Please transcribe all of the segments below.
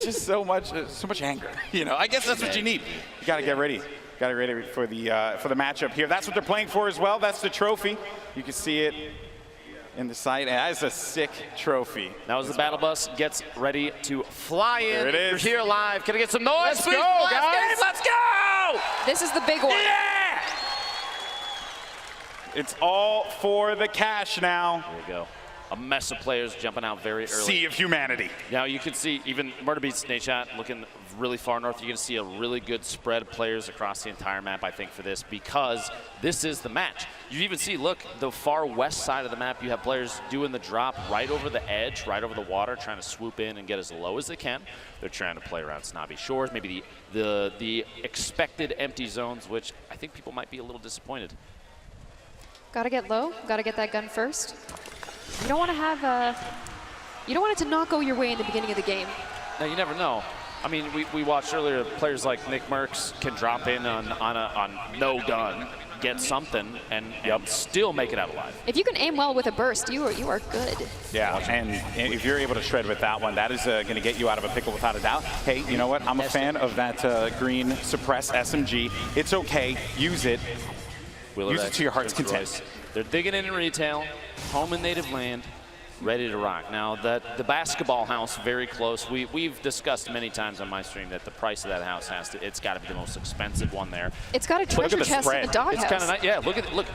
Just so much anger. You know, I guess that's what you need. You got to get ready. Got to get ready for the matchup here. That's what they're playing for as well. That's the trophy. You can see it in the sight. And that is a sick trophy. Now as the battle bus gets ready to fly in. There it is. You're here live. Can I get some noise? Let's please? go, guys. Let's go! This is the big one. Yeah! It's all for the cash now. There you go. A mess of players jumping out very early. Sea of humanity. Now you can see even Murder Beats Nadeshot looking really far north. You're going to see a really good spread of players across the entire map, I think, for this, because this is the match. You even see, look, the far west side of the map, you have players doing the drop right over the edge, right over the water, trying to swoop in and get as low as they can. They're trying to play around Snobby Shores, maybe the expected empty zones, which I think people might be a little disappointed. Gotta get low. Gotta get that gun first. You don't want to have you don't want it to not go your way in the beginning of the game. Now you never know. I mean, we watched earlier players like Nick Merckx can drop in on no gun, get something, and still make it out alive. If you can aim well with a burst, you are good. Yeah, and if you're able to shred with that one, that is going to get you out of a pickle without a doubt. Hey, you know what? I'm a fan of that green suppress SMG. It's okay. Use it. Willyrex, use it to your heart's content. Royce. They're digging in retail, home and native land, ready to rock. Now, the basketball house, very close. We've discussed many times on my stream that the price of that house it's got to be the most expensive one there. It's got a treasure chest in the doghouse. It's kind of nice. Yeah, look.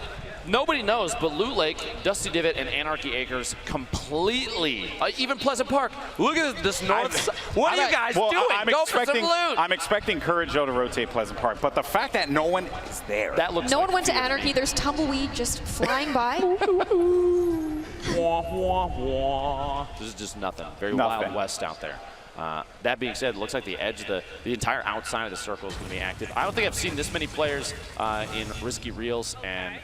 Nobody knows, but Loot Lake, Dusty Divot, and Anarchy Acres completely, even Pleasant Park. Look at this north side. What are you guys doing? Go for some loot. I'm expecting Courage Joe to rotate Pleasant Park, but the fact that no one is there. That looks no like one went to Anarchy. There's tumbleweed just flying by. This is just nothing. Very Wild West out there. That being said, it looks like the edge, the entire outside of the circle is going to be active. I don't think I've seen this many players in Risky Reels and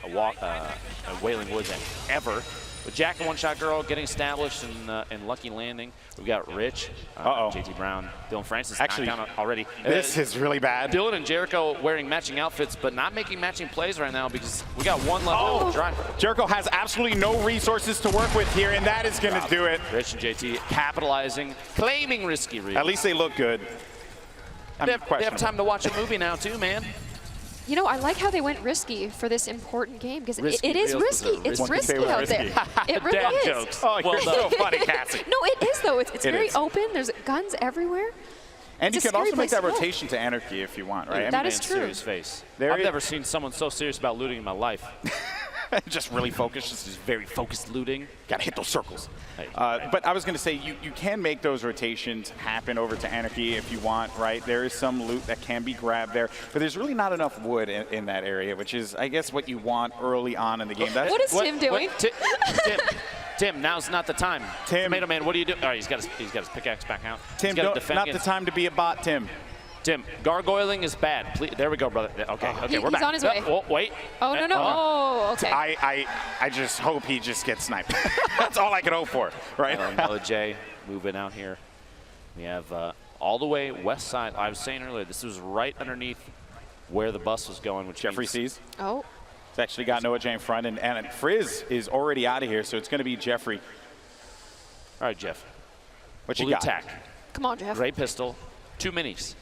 Wailing Woods ever. With Jack and One Shot Girl getting established in Lucky Landing. We've got Rich, JT Brown, Dylan Francis actually already. This is really bad. Dylan and Jericho wearing matching outfits, but not making matching plays right now because we got one left to drive. Jericho has absolutely no resources to work with here, and that is going to do it. Rich and JT capitalizing, claiming Risky Reels. At least they look good. They have time to watch a movie now too, man. You know, I like how they went risky for this important game because it is risky. It's risky out there. It really is. Jokes. Oh, you're so funny, Cassie. No, it is though. It's very open. There's guns everywhere. And you can also make that rotation to Anarchy if you want, right? That is true. Serious face. I've never seen someone so serious about looting in my life. Just really focused. Just very focused looting. Gotta hit those circles. But I was going to say, you can make those rotations happen over to Anarchy if you want, right? There is some loot that can be grabbed there, but there's really not enough wood in that area, which is, I guess, what you want early on in the game. What is Tim doing? Tim, now's not the time. Tim, Tomato Man, what are you doing? All right, he's got his pickaxe back out. Tim, not the time to be a bot, Tim. Tim, gargoyling is bad. Please, there we go, brother. Okay, we're back. He's on his way. Oh, wait. Oh, no. Oh, okay. I just hope he just gets sniped. That's all I can hope for, right? LJ moving out here. We have all the way west side. I was saying earlier, this was right underneath where the bus was going, which Jeffrey sees. Oh. It's actually got Noah J in front, and Frizz is already out of here, so it's going to be Jeffrey. All right, Jeff. What you got? Attack. Come on, Jeff. Great pistol. 2 minis.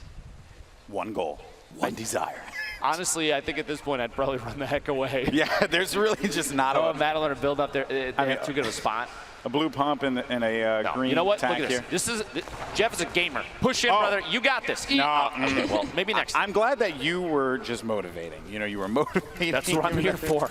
One goal, one desire. Honestly, I think at this point I'd probably run the heck away. Yeah, there's really just not a Madeline or build up there. They have too good of a spot. A blue pump and a green. You know what? Look at here. This is Jeff is a gamer. Push in, brother. You got this. No. Okay, well, maybe next time. I'm glad that you were just motivating. You know, you were motivating. That's what I'm here for.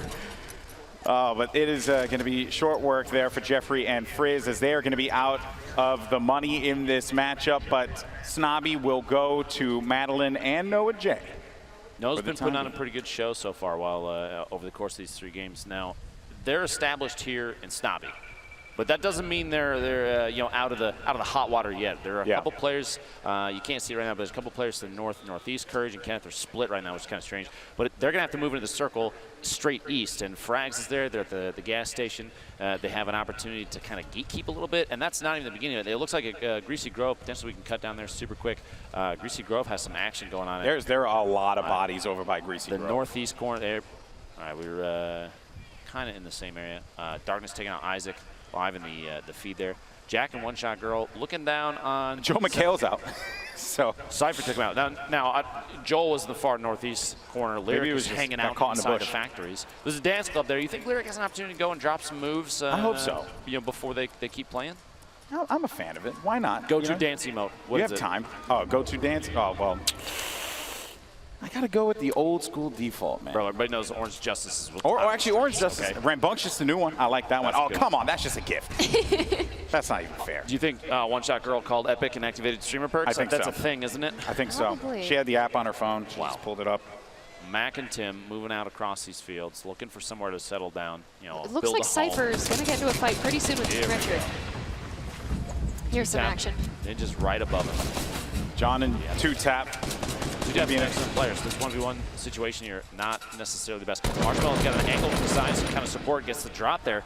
But it is going to be short work there for Jeffrey and Frizz as they are going to be out of the money in this matchup. But Snobby will go to Madeline and Noah J. Noah's been putting on a pretty good show so far over the course of these 3 games. Now, they're established here in Snobby. But that doesn't mean they're out of the hot water yet. There are a couple players you can't see right now, but there's a couple players to the north and northeast. Courage and Kenneth are split right now, which is kind of strange. But they're gonna have to move into the circle straight east. And Frags is there. They're at the gas station. They have an opportunity to kind of gatekeep a little bit, and that's not even the beginning of it. It looks like a Greasy Grove. Potentially we can cut down there super quick. Greasy Grove has some action going on. There are a lot of bodies over by Greasy Grove. The northeast corner there. All right, we were kind of in the same area. Darkness taking out Isaac. Live in the feed there. Jack and One Shot Girl looking down on Joe McHale's out. So Cypher took him out. Now Joel was in the far northeast corner. Lyric was hanging out inside the factories. There's a dance club there. You think Lyric has an opportunity to go and drop some moves? I hope so. Before they keep playing? No, I'm a fan of it. Why not? Go-to dance emote. You have time. Oh, go-to dance? Oh, well. I got to go with the old school default, man. Bro, everybody knows Orange Justice is what or actually, Orange Justice. Okay. Rambunctious, the new one. I like that one. Oh, come on. That's just a gift. That's not even fair. Do you think One Shot Girl called Epic and activated streamer perks? I think that's so. a thing, isn't it? I think so. She had the app on her phone. She just pulled it up. Mac and Tim moving out across these fields, looking for somewhere to settle down. It looks like Cypher's going to get into a fight pretty soon with Demetrious. Here's some action. Ninja's right above him. John and two-tap. Two definitely excellent players. This 1v1 situation here, not necessarily the best. Marshmello's got an angle from the side, some kind of support, gets the drop there.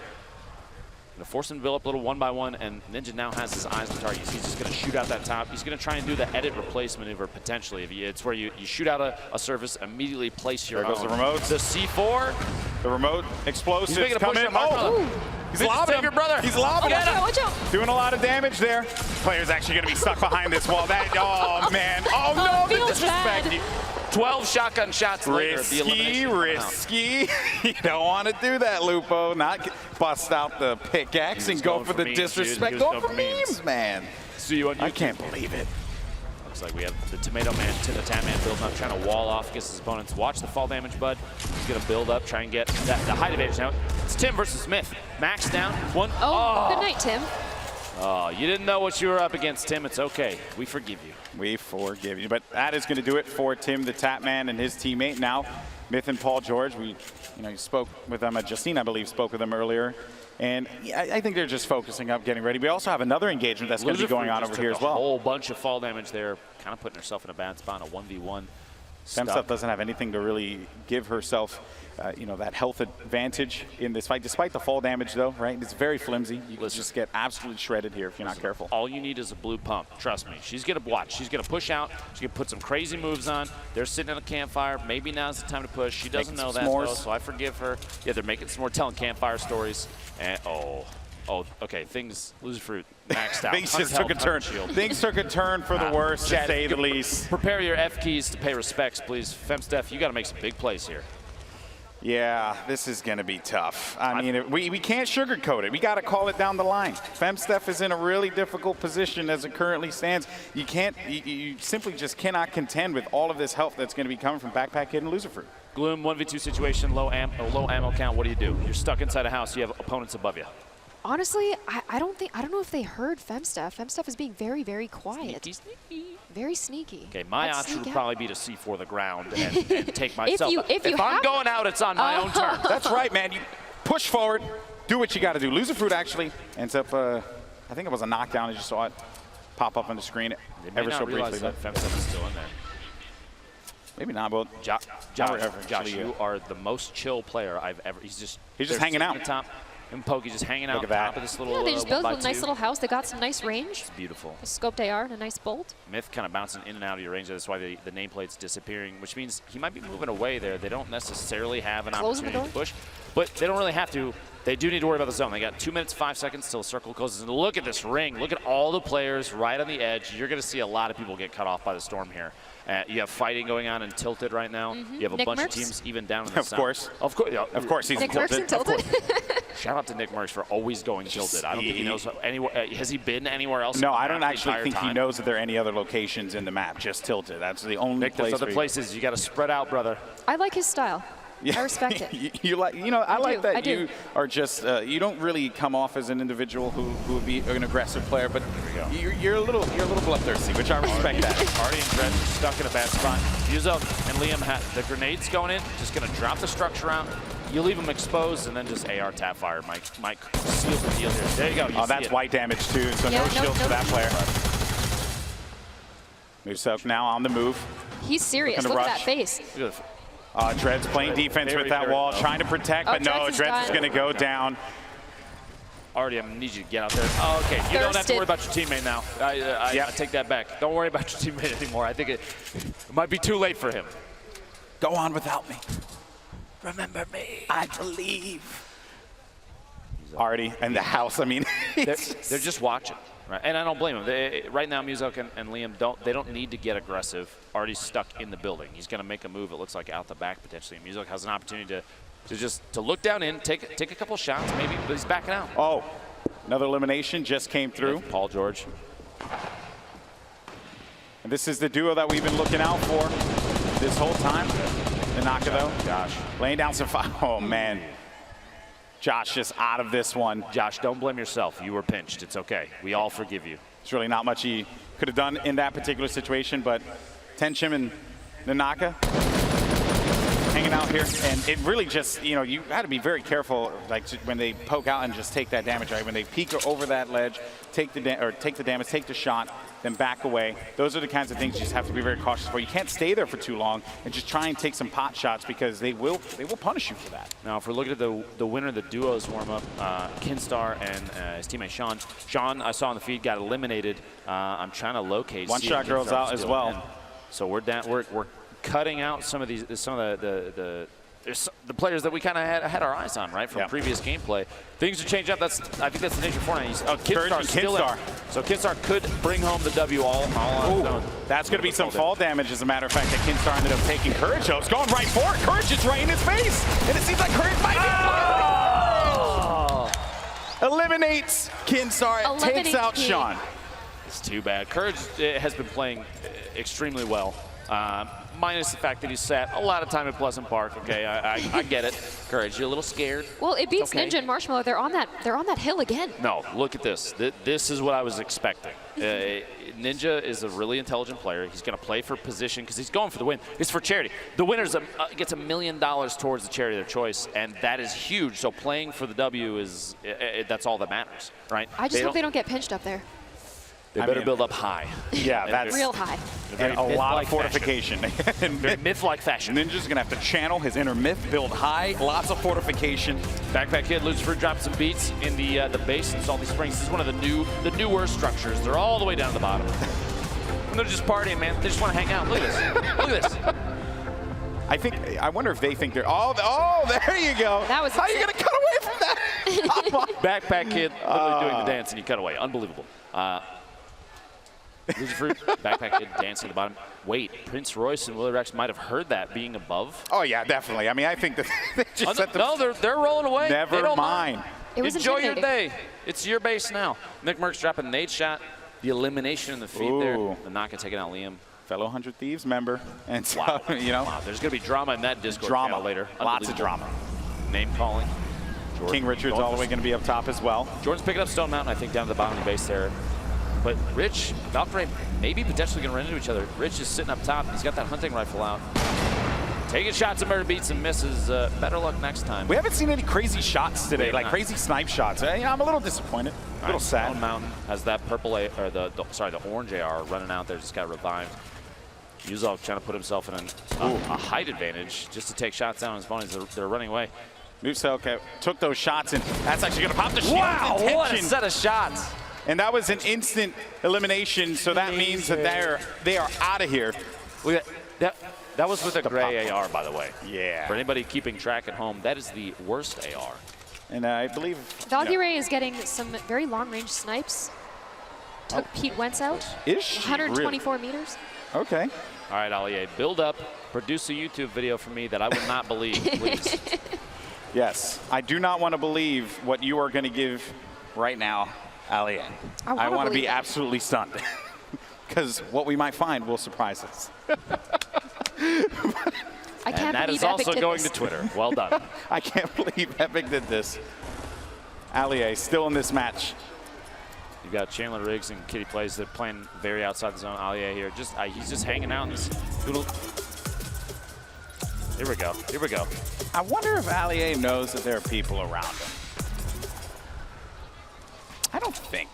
Gonna force him to build up a little 1-by-1, and Ninja now has his eyes on target. He's just gonna shoot out that top. He's gonna try and do the edit replace maneuver potentially. It's where you shoot out a surface, immediately place your There goes the remote. The C4. The remote explosives He's come in. Oh! He's lobbing your brother. He's lobbing him. Watch out. Doing a lot of damage there. Player's actually going to be stuck behind this wall. Oh, man. Oh, no. The disrespect. Bad. 12 shotgun shots later. Risky. You don't want to do that, Lupo. Not bust out the pickaxe and go for the disrespect. Go for memes, man. See you on YouTube. I can't believe it. Looks like we have the Tomato Man to the Tap Man building up, trying to wall off against his opponents. Watch the fall damage, bud. He's going to build up, try and get the height advantage. Now, it's Tim versus Smith. Max down. One. Oh, good night, Tim. Oh, you didn't know what you were up against, Tim. It's okay. We forgive you. We forgive you. But that is going to do it for Tim, the Tap Man, and his teammate. Now, Myth and Paul George, you spoke with them. Justine, I believe, spoke with them earlier. And I think they're just focusing up, getting ready. We also have another engagement that's going to be going on over here as well. A whole bunch of fall damage there, kind of putting herself in a bad spot, a 1v1. Femstuff doesn't have anything to really give herself, that health advantage in this fight, despite the fall damage, though, right? It's very flimsy. You can just get absolutely shredded here if you're not careful. All you need is a blue pump. Trust me. She's going to watch. She's going to push out. She's going to put some crazy moves on. They're sitting at a campfire. Maybe now's the time to push. She doesn't know that, though, so I forgive her. Yeah, they're making some more telling campfire stories. And, okay. Things, lose fruit, maxed out. Things just took a turn. Things took a turn for the worse, to say the least. Prepare your F keys to pay respects, please. FemSteph, you got to make some big plays here. Yeah, this is going to be tough. I mean, we can't sugarcoat it. We got to call it down the line. FemSteph is in a really difficult position as it currently stands. You simply just cannot contend with all of this help that's going to be coming from Backpack Kid and Loser Fruit. Gloom, 1v2 situation, low ammo count. What do? You're stuck inside a house. You have opponents above you. Honestly, I don't know if they heard FemSteph. FemSteph is being very, very quiet. Sneaky. Very sneaky. Okay, my option would probably be to C4 the ground and take myself. If I'm going out, it's on my own turn. That's right, man. You push forward, do what you got to do. Loser Fruit actually ends up, I think it was a knockdown. I just saw it pop up on the screen ever so briefly. That FemSteph is still in there. Maybe not, but Josh, you are the most chill player I've ever. He's just hanging out. At the top. And Pokey just hanging out on top of this little. Yeah, they just built a nice little house. They got some nice range. It's beautiful. A scoped AR and a nice bolt. Myth kind of bouncing in and out of your range. That's why the nameplate's disappearing, which means he might be moving away there. They don't necessarily have an opportunity to push, but they don't really have to. They do need to worry about the zone. They got 2 minutes, 5 seconds till the circle closes. And look at this ring. Look at all the players right on the edge. You're going to see a lot of people get cut off by the storm here. You have fighting going on in Tilted right now. You have a bunch of teams even down in the south. Of course, he's Nick Merck's in Tilted. Shout out to Nick Merckx for always going Tilted. I don't think he knows anywhere. Has he been anywhere else? No, I don't actually think he knows that there are any other locations in the map. Just Tilted. That's the only place. There's other places. You got to spread out, brother. I like his style. Yeah. I respect it. I like that you are just, you don't really come off as an individual who would be an aggressive player, but you're a little bloodthirsty, which I respect that. Artie and Dredge stuck in a bad spot. Muselk and Liam had the grenades going in, just going to drop the structure out. You leave them exposed, and then just AR tap fire might seal the deal here. There you go. That's white damage too, so no shield for that player. Muselk now on the move. He's serious. Look at that face. Dred's playing defense with that wall, trying to protect, but no, Dred's is going to go down. Artie, I'm going to need you to get out there. Oh, okay, you don't have to worry about your teammate now. I take that back. Don't worry about your teammate anymore. I think it might be too late for him. Go on without me. Remember me. I believe. Already in the house. I mean, they're just watching, right? And I don't blame them. Right now, Muselk and Liam don't need to get aggressive. Already stuck in the building. He's going to make a move. It looks like out the back potentially. And Muselk has an opportunity to look down in, take a couple shots maybe, but he's backing out. Oh, another elimination just came through. Yeah, Paul George. And this is the duo that we've been looking out for this whole time. Nanaka though, Josh laying down some fire. Oh man. Josh just out of this one. Josh, don't blame yourself. You were pinched. It's okay. We all forgive you. There's really not much he could have done in that particular situation, but Tenchim and Nanaka hanging out here. And it really just, you know, you got to be very careful, like when they poke out and just take that damage, right? When they peek over that ledge, take the damage, take the shot, then back away. Those are the kinds of things you just have to be very cautious for. You can't stay there for too long and just try and take some pot shots because they will punish you for that. Now, if we're looking at the winner of the duos warm-up, Kinstar and his teammate Sean. Sean, I saw on the feed, got eliminated. I'm trying to locate. One shot girls out as well. In. So we're down. We're cutting out some of the players that we kind of had our eyes on, right, from previous gameplay. Things are changing up. I think that's the nature of Fortnite. Kinstar's still in. So Kinstar could bring home the W all on his own. That's going to be some fall damage, as a matter of fact, that Kinstar ended up taking. Courage, though, is going right for it. Courage is right in his face. And it seems like Courage might be eliminates Kinstar, takes out Sean. It's too bad. Courage has been playing extremely well. Minus the fact that he sat a lot of time at Pleasant Park. Okay, I get it. Courage, you're a little scared. Well, it beats Ninja and Marshmello. They're on that hill again. No, look at this. This is what I was expecting. Ninja is a really intelligent player. He's going to play for position because he's going for the win. It's for charity. The winner gets $1 million towards the charity of their choice, and that is huge. So playing for the W is that's all that matters, right? I just hope they don't get pinched up there. They better build up high. Yeah, that's real high. And a lot of fortification. Myth-like fashion. Ninja's gonna have to channel his inner myth, build high, lots of fortification. Backpack Kid, Lucifer dropped some beats in the base in Salty Springs. This is one of the newer structures. They're all the way down to the bottom. And they're just partying, man. They just want to hang out. Look at this. Look at this. I wonder if they think they're. Oh, there you go. That was. How are you gonna cut away from that? Backpack Kid literally doing the dance, and he cut away. Unbelievable. Lucifer, Backpack Kid dancing at the bottom. Wait, Prince Royce and Willyrex might have heard that being above. Oh yeah, definitely. I mean, I think that they just set the. They're rolling away. Never mind. It was Enjoy your day. It's your base now. Nick Merck's dropping Nadeshot. The elimination in the feed there. The Naka taking out Liam. Fellow 100 Thieves member. And so, you know. Wow, there's going to be drama in that Discord drama later. Lots of drama. Name calling. Jordyn King Richard's all the way going to be up top as well. Jordyn's picking up Stone Mountain, I think, down to the bottom of the base there. But Rich, Valkyrie, maybe potentially going to run into each other. Rich is sitting up top. He's got that hunting rifle out. Taking shots at murder beats and misses. Better luck next time. We haven't seen any crazy shots today, like crazy snipe shots. You know, I'm a little disappointed, a little sad. Stone Mountain has that purple, or the orange AR running out there, just got revived. Muselk trying to put himself in a height advantage just to take shots down on his opponents. They're running away. Muselk took those shots, and that's actually going to pop the shield. Wow, what a set of shots. And that was an instant elimination, so that means that they are out of here. That was with a gray AR, by the way. Yeah. For anybody keeping track at home, that is the worst AR. And I believe Valkyrie is getting some very long-range snipes. Took Pete Wentz out. Is she 124 meters. Okay. All right, Allie, build up. Produce a YouTube video for me that I would not believe, please. Yes. I do not want to believe what you are going to give right now, Allie. I want to be absolutely stunned. Because what we might find will surprise us. I can't and that believe is also Epic going did to Twitter. Well done. I can't believe Epic did this. Allie still in this match. You've got Chandler Riggs and Kitty Plays that are playing very outside the zone. Allie here, he's just hanging out in this little. Here we go. Here we go. I wonder if Allie knows that there are people around him. I don't think.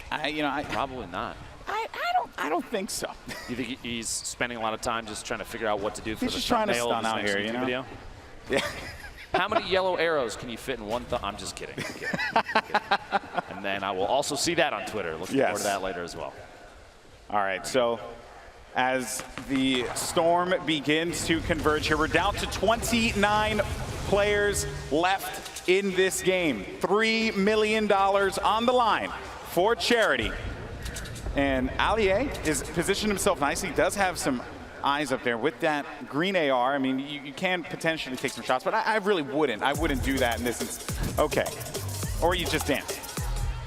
Probably not. I don't think so. You think he's spending a lot of time just trying to figure out what to do for he's the just trying to thumbnail stun of out his here, next you know? video? Yeah. How many yellow arrows can you fit in one thumb? I'm just kidding. I'm kidding. And then I will also see that on Twitter. Looking forward to that later as well. All right, so as the storm begins to converge here, we're down to 29 players left in this game. $3 million on the line for charity. And Allier is positioned himself nicely. He does have some eyes up there with that green AR. I mean, you can potentially take some shots, but I really wouldn't. I wouldn't do that in this instance. Okay. Or you just dance.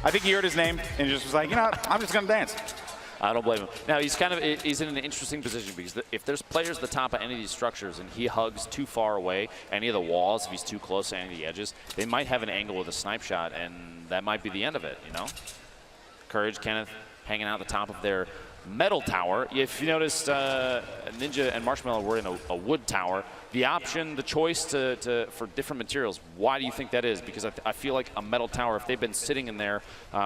I think he heard his name and just was like, you know what? I'm just going to dance. I don't blame him. Now, he's in an interesting position because if there's players at the top of any of these structures and he hugs too far away, any of the walls, if he's too close to any of the edges, they might have an angle with a snipe shot, and that might be the end of it, you know? Courage, Kenneth, hanging out at the top of their metal tower. If you noticed, Ninja and Marshmello were in a wood tower. The option, the choice for different materials, why do you think that is? Because I feel like a metal tower, if they've been sitting in there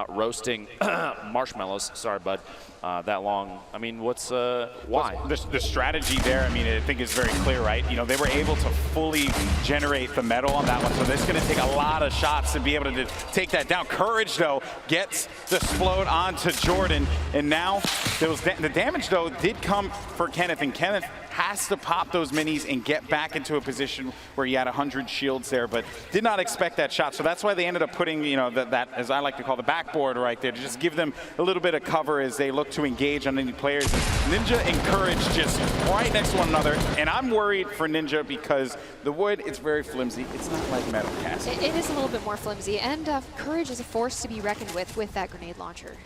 roasting marshmallows, sorry, bud, that long, I mean, what's, why? The strategy there, I mean, I think is very clear, right? You know, they were able to fully generate the metal on that one, so this is going to take a lot of shots to be able to take that down. Courage, though, gets the explode onto Jordyn, and now the damage, though, did come for Kenneth, and Kenneth has to pop those minis and get back into a position where he had 100 shields there, but did not expect that shot. So that's why they ended up putting, you know, that as I like to call the backboard right there, to just give them a little bit of cover as they look to engage on any players. And Ninja and Courage just right next to one another. And I'm worried for Ninja because the wood, it's very flimsy. It's not like metal cast. It is a little bit more flimsy, and Courage is a force to be reckoned with that grenade launcher.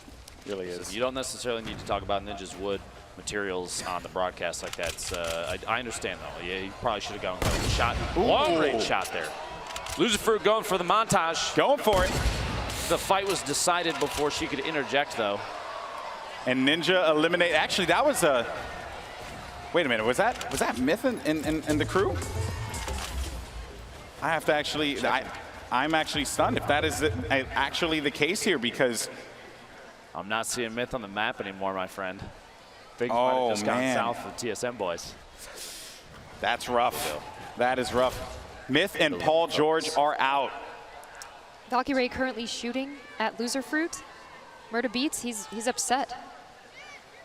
It really is. So you don't necessarily need to talk about Ninja's wood materials on the broadcast like that. I understand, though. Yeah, he probably should have gone with a shot. Long-range shot there. Loserfruit going for the montage. Going for it. The fight was decided before she could interject, though. And Ninja eliminate. Actually, that was a. Wait a minute. Was that Myth in the crew? I have to actually. I'm actually stunned if that is actually the case here, because I'm not seeing Myth on the map anymore, my friend. Things might have just gone south for TSM boys. That's rough. That is rough. Myth and Paul George are out. Valkyrae currently shooting at Loserfruit. Murda Beats, he's upset.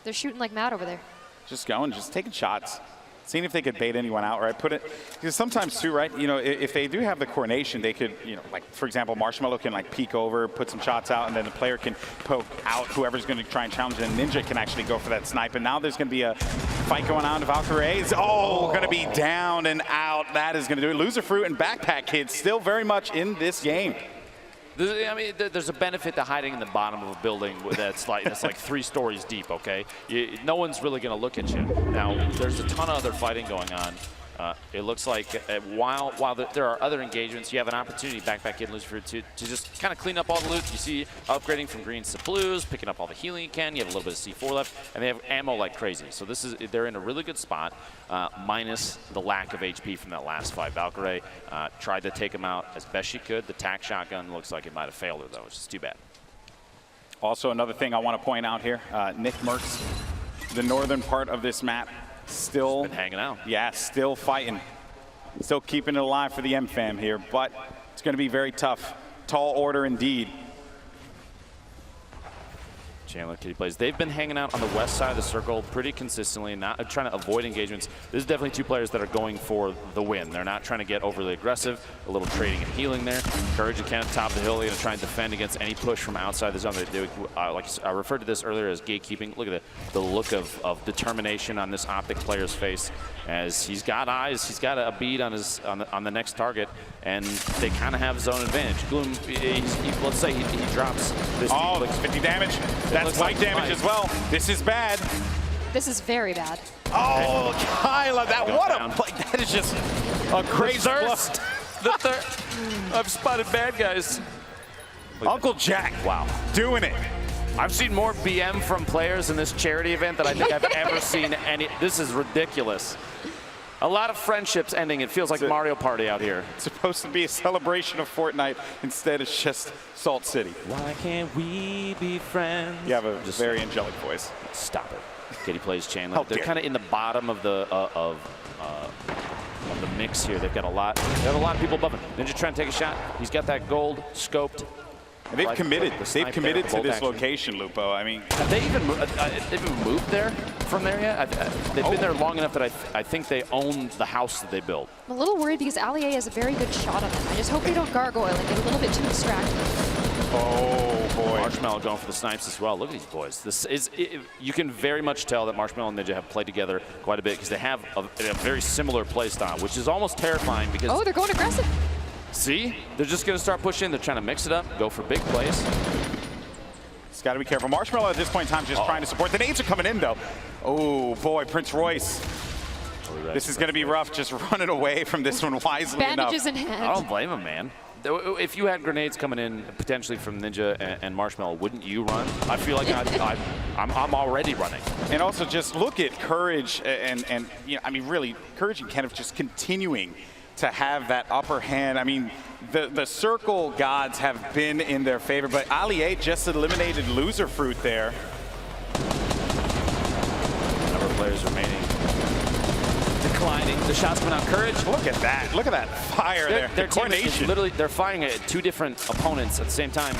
They're shooting like mad over there. Just going, just taking shots. Seeing if they could bait anyone out, right? Put it, because sometimes too, right? You know, if they do have the coordination, they could, you know, like for example, Marshmello can like peek over, put some shots out, and then the player can poke out whoever's going to try and challenge, and Ninja can actually go for that snipe. And now there's going to be a fight going on. Valkyrae is going to be down and out. That is going to do it. Loserfruit and Backpack Kids still very much in this game. I mean, there's a benefit to hiding in the bottom of a building that's like 3 stories deep, okay? No one's really going to look at you. Now, there's a ton of other fighting going on. It looks like while there are other engagements, you have an opportunity, Backpack Kid and Loserfruit, to just kind of clean up all the loot. You see upgrading from greens to blues, picking up all the healing you can. You have a little bit of C4 left, and they have ammo like crazy. So they're in a really good spot, minus the lack of HP from that last fight. Valkyrae tried to take him out as best she could. The tac shotgun looks like it might have failed her, though, which is too bad. Also, another thing I want to point out here, Nick Merckx, the northern part of this map, still been hanging out. Yeah, still fighting. Still keeping it alive for the M-Fam here, but it's going to be very tough. Tall order indeed. Chandler Kitty plays. They've been hanging out on the west side of the circle pretty consistently, not trying to avoid engagements. This is definitely 2 players that are going for the win. They're not trying to get overly aggressive. A little trading and healing there. Courage and Kenneth top of the hill. They're going to try and defend against any push from outside the zone. They do, like I referred to this earlier as gatekeeping. Look at the look of determination on this Optic player's face, as he's got eyes. He's got a bead on the next target, and they kind of have zone advantage. Gloom, let's say he drops this. Oh, looks 50 damage. That's white damage as well. This is bad. This is very bad. Oh, Kyla, what a play. That is just a crazy thirst. The third. I've spotted bad guys. Uncle Jack, wow, doing it. I've seen more BM from players in this charity event than I think I've ever seen any. This is ridiculous. A lot of friendships ending. It feels like Mario Party out here. It's supposed to be a celebration of Fortnite. Instead, it's just Salt City. Why can't we be friends? You have a very angelic voice. Stop it. Kitty plays Chandler. They're kind of in the bottom of the mix here. They've got a lot. They have a lot of people above him. Ninja trying to take a shot. He's got that gold scoped. And they've committed. They've committed to this action. location, Lupo. I mean, have they even moved there from there yet? They've been there long enough that I think they own the house that they built. I'm a little worried because Allier has a very good shot on him. I just hope they don't gargoyle and get a little bit too distracted. Oh boy. Marshmello going for the snipes as well. Look at these boys. This is you can very much tell that Marshmello and Ninja have played together quite a bit because they have a very similar play style, which is almost terrifying because. Oh, they're going aggressive. See, they're just going to start pushing. They're trying to mix it up, go for big plays. It's got to be careful. Marshmello at this point in time just trying to support. The nades are coming in though. Oh boy, Prince Royce. This is going to be rough. Just running away from this one wisely Bandages enough. in hand. I don't blame him, man. If you had grenades coming in potentially from Ninja and Marshmello, wouldn't you run? I feel like I'm already running. And also just look at Courage and you know, I mean really Courage and Kenneth just continuing to have that upper hand. I mean the circle gods have been in their favor, but Allier just eliminated loser fruit there. Number of players remaining. Declining. The shots coming out. Courage. Look at that. Look at that fire there. Their The coordination. literally, they're firing at two different opponents at the same time.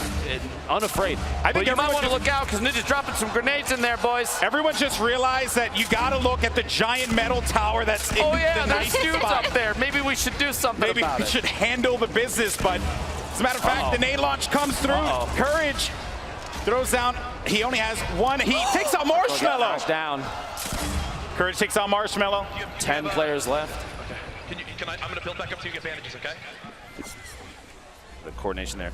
Unafraid. But you might want to look out because Ninja's dropping some grenades in there, boys. Everyone just realized that you got to look at the giant metal tower that's in the nice dudes spot. up there. Maybe we should do something Maybe about we it. should handle the business, but as a matter of fact, the nade launch comes through. Courage throws down. He only has one. He takes out Marshmello. Down. Courage takes out Marshmello. 10 players left. Okay. I'm going to build back up to you, get bandages, okay? The coordination there.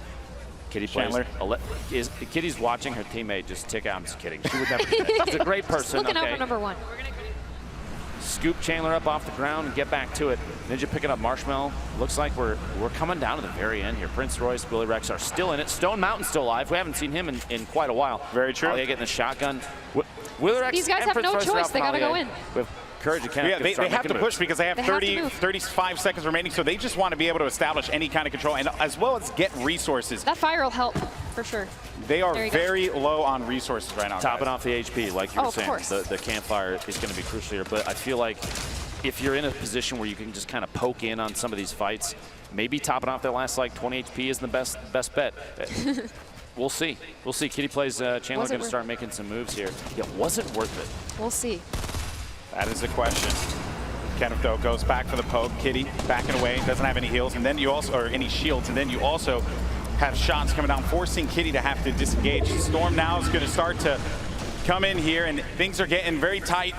Kitty plays. Kitty's watching her teammate just tick out. I'm just kidding. She would never do that. She's a great person. Looking out for number one. Scoop Chandler up off the ground and get back to it. Ninja picking up Marshmello. Looks like we're coming down to the very end here. Prince Royce, Willyrex are still in it. Stone Mountain's still alive. We haven't seen him in quite a while. Very true. Getting the shotgun. Willyrex. These guys have no choice. They got to go in. With Courage and Kenneth. Yeah, they have to push because they have 35 seconds remaining, so they just want to be able to establish any kind of control and as well as get resources. That fire will help for sure. They are very low on resources right now. Topping off the HP, like you were saying. Of course. The campfire is going to be crucial here, but I feel like if you're in a position where you can just kind of poke in on some of these fights, maybe topping off their last like 20 HP isn't the best bet. We'll see. We'll see. Kitty plays Chandler going to start making some moves here. Yeah, was it worth it? We'll see. That is the question. Kenneth though goes back for the poke. Kitty backing away, doesn't have any heals, and then you also, or any shields, and then you also have shots coming down, forcing Kitty to have to disengage. Storm now is going to start to come in here, and things are getting very tight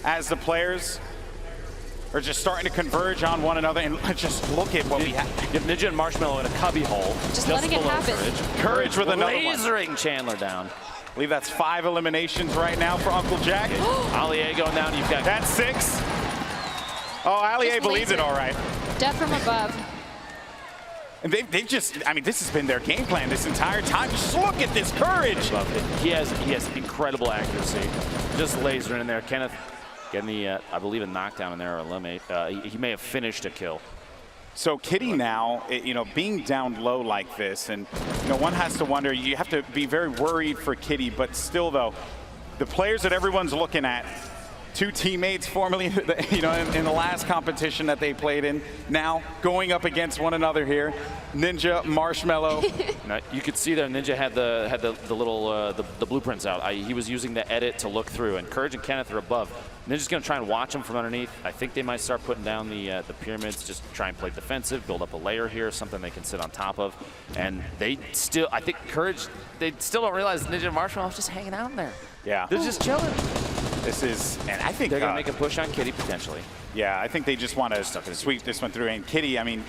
as the players are just starting to converge on one another. And just look at what we have. You have Ninja and Marshmello in a cubby hole. Just letting it happen. Courage with another one. Lasering Chandler down. I believe that's 5 eliminations right now for Uncle Jack. Allier going down. You've got that's 6. Oh, Allier believes it all right. Death from above. And they've just, I mean, this has been their game plan this entire time. Just look at this Courage. He has incredible accuracy. Just lasering in there. Kenneth getting the, I believe, a knockdown in there or eliminate. He may have finished a kill. So Kitty now, you know, being down low like this, and you know, one has to wonder, you have to be very worried for Kitty, but still though, the players that everyone's looking at, 2 teammates formerly, you know, in the last competition that they played in, now going up against one another here. Ninja, Marshmello. Now, you could see there Ninja had the little the blueprints out. He was using the edit to look through, and Courage and Kenneth are above. Ninja's going to try and watch them from underneath. I think they might start putting down the pyramids, just try and play defensive, build up a layer here, something they can sit on top of. And they still, I think Courage, they still don't realize Ninja and Marshmello is just hanging out in there. Yeah. They're just chilling. This is, and I think they're going to make a push on Kitty potentially. Yeah, I think they just want to sweep this one through. And Kitty, I mean,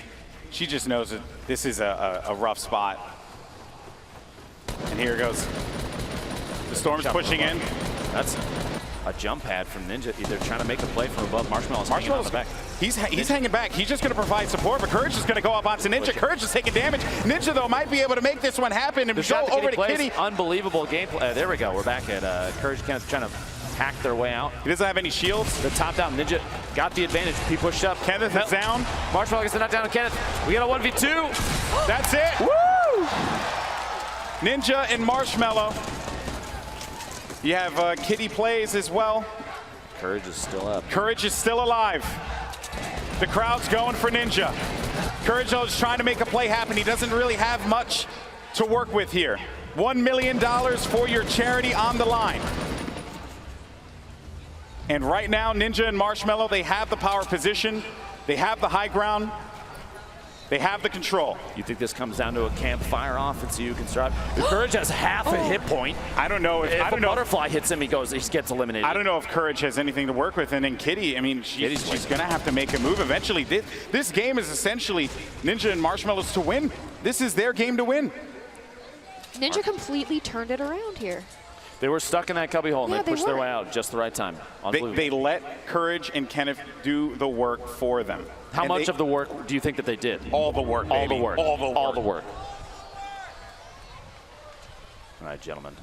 she just knows that this is a rough spot. And here it goes. The Storm's pushing in. That's a jump pad from Ninja. They're trying to make a play from above. Marshmellow's hanging on the back. He's hanging back. He's just going to provide support, but Courage is going to go up onto Ninja. Courage is taking damage. Ninja, though, might be able to make this one happen and go over to Kitty. Unbelievable gameplay. There we go. We're back at Courage kind of trying to hack their way out. He doesn't have any shields. The top down. Ninja got the advantage. He pushed up. Kenneth is down. Marshmello gets the knockdown on Kenneth. We got a 1v2. That's it. Woo! Ninja and Marshmello. You have Kitty plays as well. Courage is still up. Courage is still alive. The crowd's going for Ninja. Courage is trying to make a play happen. He doesn't really have much to work with here. $1 million for your charity on the line. And right now, Ninja and Marshmello, they have the power position. They have the high ground. They have the control. You think this comes down to a campfire offense you can start? Courage has half a hit point. I don't know if a butterfly hits him, he gets eliminated. I don't know if Courage has anything to work with. And then Kitty, I mean, she's going to have to make a move eventually. This game is essentially Ninja and Marshmello's to win. This is their game to win. Ninja completely turned it around here. They were stuck in that cubby hole, and Yeah, they pushed they their were. way out just the right time. They let Courage and Kenneth do the work for them. How much of the work do you think that they did? All the work, All baby. the work. All the work. All the work. All right, gentlemen.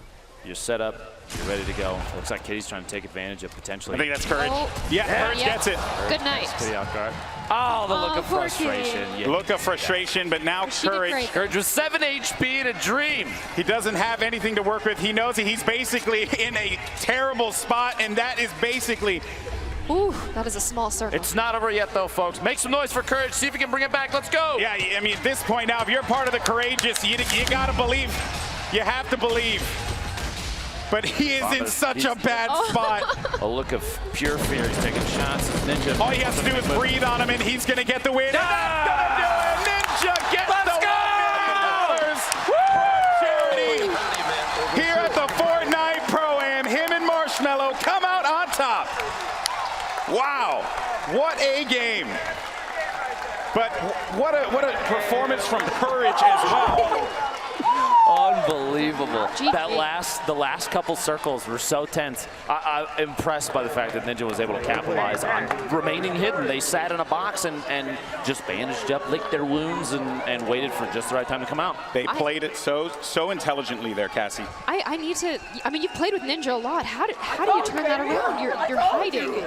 You're set up. You're ready to go. Looks like Kitty's trying to take advantage of potentially. I think that's Courage. Oh. Yeah, Courage gets it. Good night. Kitty off guard. Oh, the look of poor frustration. Kitty. Yeah. Look of frustration, but now She did Courage. great. Courage with 7 HP and a dream. He doesn't have anything to work with. He knows he's basically in a terrible spot, and that is basically. Ooh, that is a small circle. It's not over yet, though, folks. Make some noise for Courage. See if we can bring it back. Let's go. Yeah, I mean, at this point now, if you're part of the courageous, you gotta believe. You have to believe. But he is in such a bad spot. A look of pure fear. He's taking shots. Ninja. All he has to do is breathe on him, and he's gonna get the win. And that's gonna do it. Ninja gets the $1 million for charity here at the Fortnite Pro-Am. Him and Marshmello come out on top. Wow, what a game. But what a performance from Courage as well. Unbelievable. GG. The last couple circles were so tense. I'm impressed by the fact that Ninja was able to capitalize on remaining hidden. They sat in a box and just bandaged up, licked their wounds, and waited for just the right time to come out. They played it so intelligently there, Cassie. I need to. I mean, you've played with Ninja a lot. How do you turn that around? You're hiding.